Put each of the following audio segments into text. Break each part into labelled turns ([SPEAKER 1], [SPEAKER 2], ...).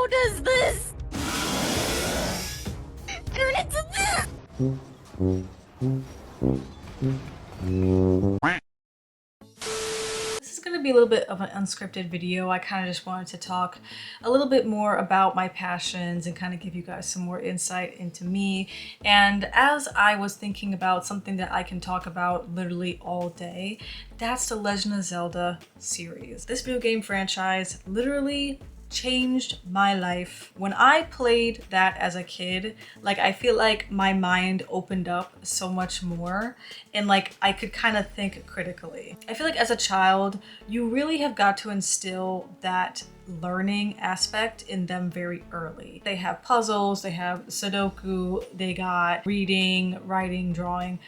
[SPEAKER 1] How does this turn into this? This is going to be a little bit of an unscripted video. I kind of just wanted to talk a little bit more about my passions and kind of give you guys some more insight into me. And as I was thinking about something that I can talk about literally all day, that's the Legend of Zelda series. This video game franchise literally changed my life. When I played that as a kid, like I feel like my mind opened up so much more and like I could kind of think critically. I feel like as a child, you really have got to instill that learning aspect in them very early. They have puzzles, they have Sudoku, they got reading, writing, drawing,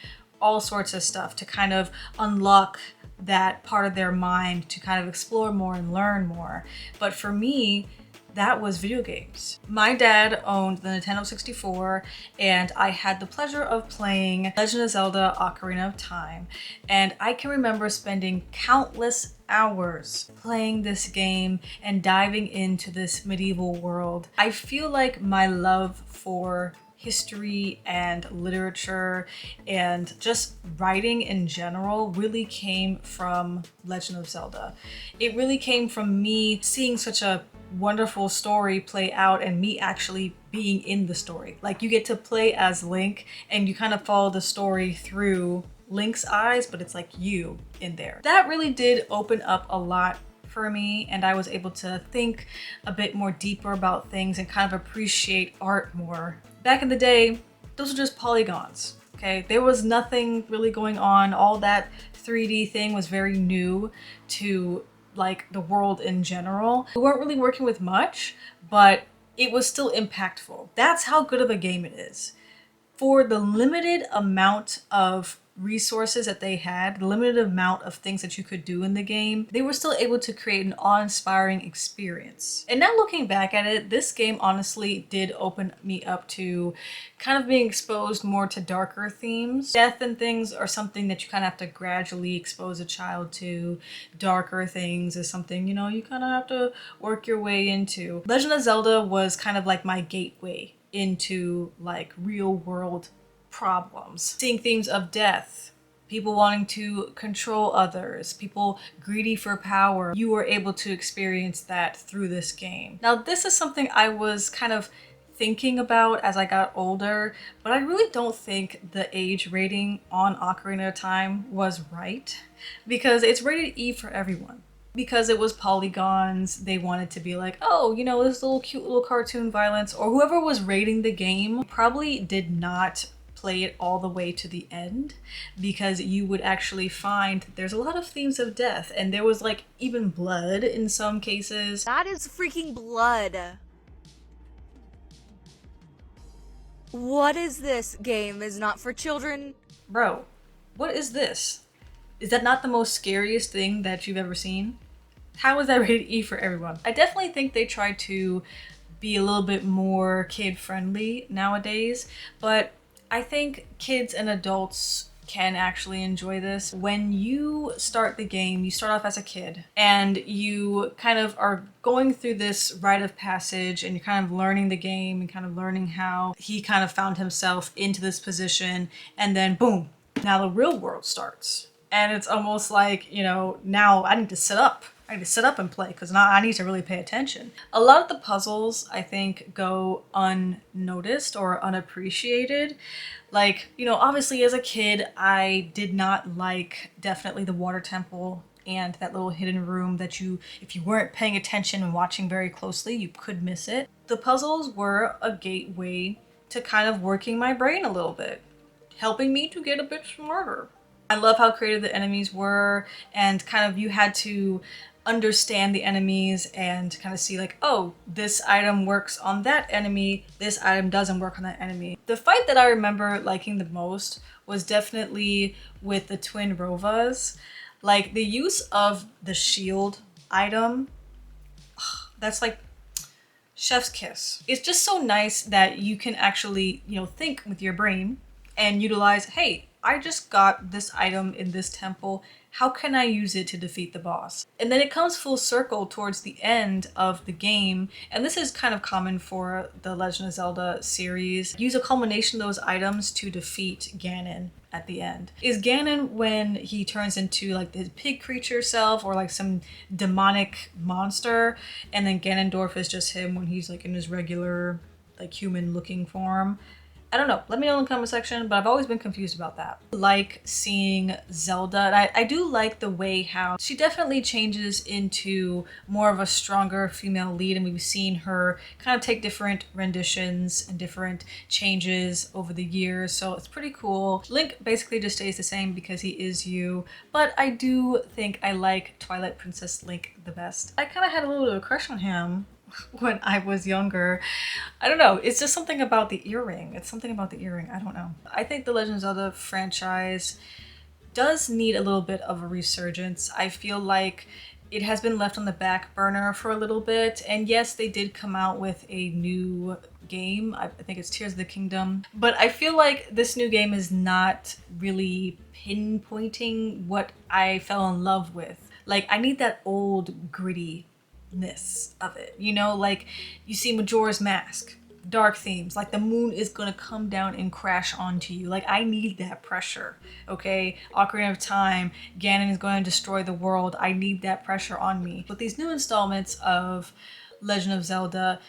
[SPEAKER 1] all sorts of stuff to kind of unlock that part of their mind to kind of explore more and learn more. But for me, that was video games. My dad owned the Nintendo 64 and I had the pleasure of playing Legend of Zelda Ocarina of Time. And I can remember spending countless hours playing this game and diving into this medieval world. I feel like my love for history and literature and just writing in general really came from Legend of Zelda. It really came from me seeing such a wonderful story play out and me actually being in the story. Like you get to play as Link and you kind of follow the story through Link's eyes, but it's like you in there. That really did open up a lot for me, and I was able to think a bit more deeper about things and kind of appreciate art more. Back in the day, those were just polygons, okay? There was nothing really going on. All that 3D thing was very new to like the world in general. We weren't really working with much, but it was still impactful. That's how good of a game it is. For the limited amount of resources that they had, the limited amount of things that you could do in the game, they were still able to create an awe-inspiring experience. And now looking back at it, this game honestly did open me up to kind of being exposed more to darker themes. Death and things are something that you kind of have to gradually expose a child to. Darker things is something, you know, you kind of have to work your way into. Legend of Zelda was kind of like my gateway into like real world problems. Seeing themes of death, people wanting to control others, people greedy for power. You were able to experience that through this game. Now, this is something I was kind of thinking about as I got older, but I really don't think the age rating on Ocarina of Time was right because it's rated E for everyone. Because it was polygons, they wanted to be like, oh, you know, this little cute little cartoon violence, or whoever was rating the game probably did not play it all the way to the end, because you would actually find there's a lot of themes of death, and there was like even blood in some cases.
[SPEAKER 2] That is freaking blood. What is this? Game is not for children.
[SPEAKER 1] Bro, what is this? Is that not the most scariest thing that you've ever seen? How is that rated E for everyone? I definitely think they try to be a little bit more kid-friendly nowadays, but I think kids and adults can actually enjoy this. When you start the game, you start off as a kid and you kind of are going through this rite of passage and you're kind of learning the game and kind of learning how he kind of found himself into this position, and then boom, now the real world starts. And it's almost like, you know, now I need to sit up. I need to sit up and play because now I need to really pay attention. A lot of the puzzles, I think, go unnoticed or unappreciated. Like, you know, obviously as a kid, I did not like definitely the water temple and that little hidden room that you, if you weren't paying attention and watching very closely, you could miss it. The puzzles were a gateway to kind of working my brain a little bit, helping me to get a bit smarter. I love how creative the enemies were, and kind of you had to understand the enemies and kind of see like, oh, this item works on that enemy, this item doesn't work on that enemy. The fight that I remember liking the most was definitely with the twin Rovas. Like the use of the shield item, that's like chef's kiss. It's just so nice that you can actually, you know, think with your brain and utilize, hey, I just got this item in this temple. How can I use it to defeat the boss? And then it comes full circle towards the end of the game. And this is kind of common for the Legend of Zelda series. Use a culmination of those items to defeat Ganon at the end. Is Ganon when he turns into like the pig creature self or like some demonic monster? And then Ganondorf is just him when he's like in his regular like human looking form? I don't know. Let me know in the comment section, but I've always been confused about that. Like seeing Zelda, and I do like the way how she definitely changes into more of a stronger female lead, and we've seen her kind of take different renditions and different changes over the years, so it's pretty cool. Link basically just stays the same because he is you, but I do think I like Twilight Princess Link the best. I kind of had a little bit of a crush on him when I was younger. I don't know. It's just something about the earring. It's something about the earring. I don't know. I think the Legend of Zelda franchise does need a little bit of a resurgence. I feel like it has been left on the back burner for a little bit. And yes, they did come out with a new game. I think it's Tears of the Kingdom. But I feel like this new game is not really pinpointing what I fell in love with. Like, I need that old gritty of it, you know, like you see Majora's Mask, dark themes, like the moon is gonna come down and crash onto you. Like, I need that pressure. Okay, Ocarina of Time, Ganon is going to destroy the world. I need that pressure on me. But these new installments of Legend of Zelda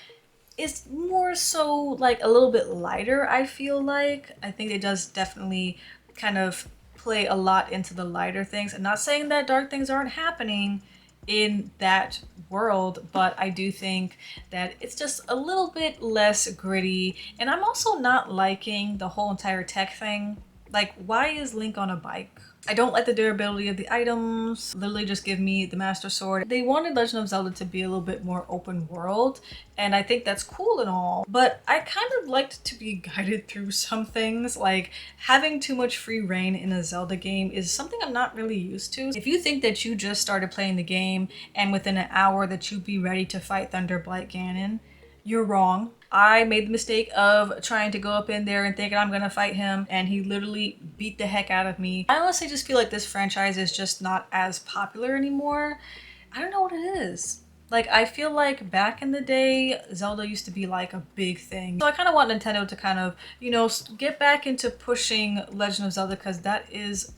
[SPEAKER 1] is more so like a little bit lighter. I feel like I think it does definitely kind of play a lot into the lighter things. I'm not saying that dark things aren't happening in that world, but I do think that it's just a little bit less gritty. And I'm also not liking the whole entire tech thing. Like, why is Link on a bike? I don't like the durability of the items. Literally just give me the Master Sword. They wanted Legend of Zelda to be a little bit more open world, and I think that's cool and all, but I kind of liked to be guided through some things. Like, having too much free reign in a Zelda game is something I'm not really used to. If you think that you just started playing the game and within an hour that you'd be ready to fight Thunderblight Ganon, you're wrong. I made the mistake of trying to go up in there and thinking I'm gonna fight him, and he literally beat the heck out of me. I honestly just feel like this franchise is just not as popular anymore. I don't know what it is. Like, I feel like back in the day, Zelda used to be like a big thing. So I kind of want Nintendo to kind of, you know, get back into pushing Legend of Zelda, because that is,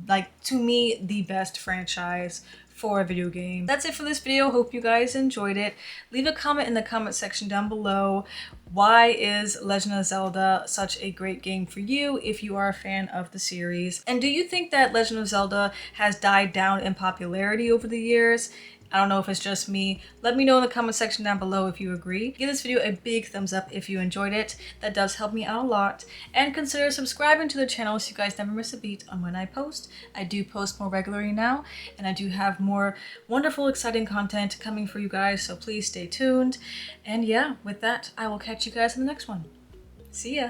[SPEAKER 1] like, to me, the best franchise for a video game. That's it for this video. Hope you guys enjoyed it. Leave a comment in the comment section down below. Why is Legend of Zelda such a great game for you if you are a fan of the series? And do you think that Legend of Zelda has died down in popularity over the years? I don't know if it's just me. Let me know in the comment section down below if you agree. Give this video a big thumbs up if you enjoyed it. That does help me out a lot. And consider subscribing to the channel so you guys never miss a beat on when I post. I do post more regularly now, and I do have more wonderful, exciting content coming for you guys, so please stay tuned. And yeah, with that, I will catch you guys in the next one. See ya!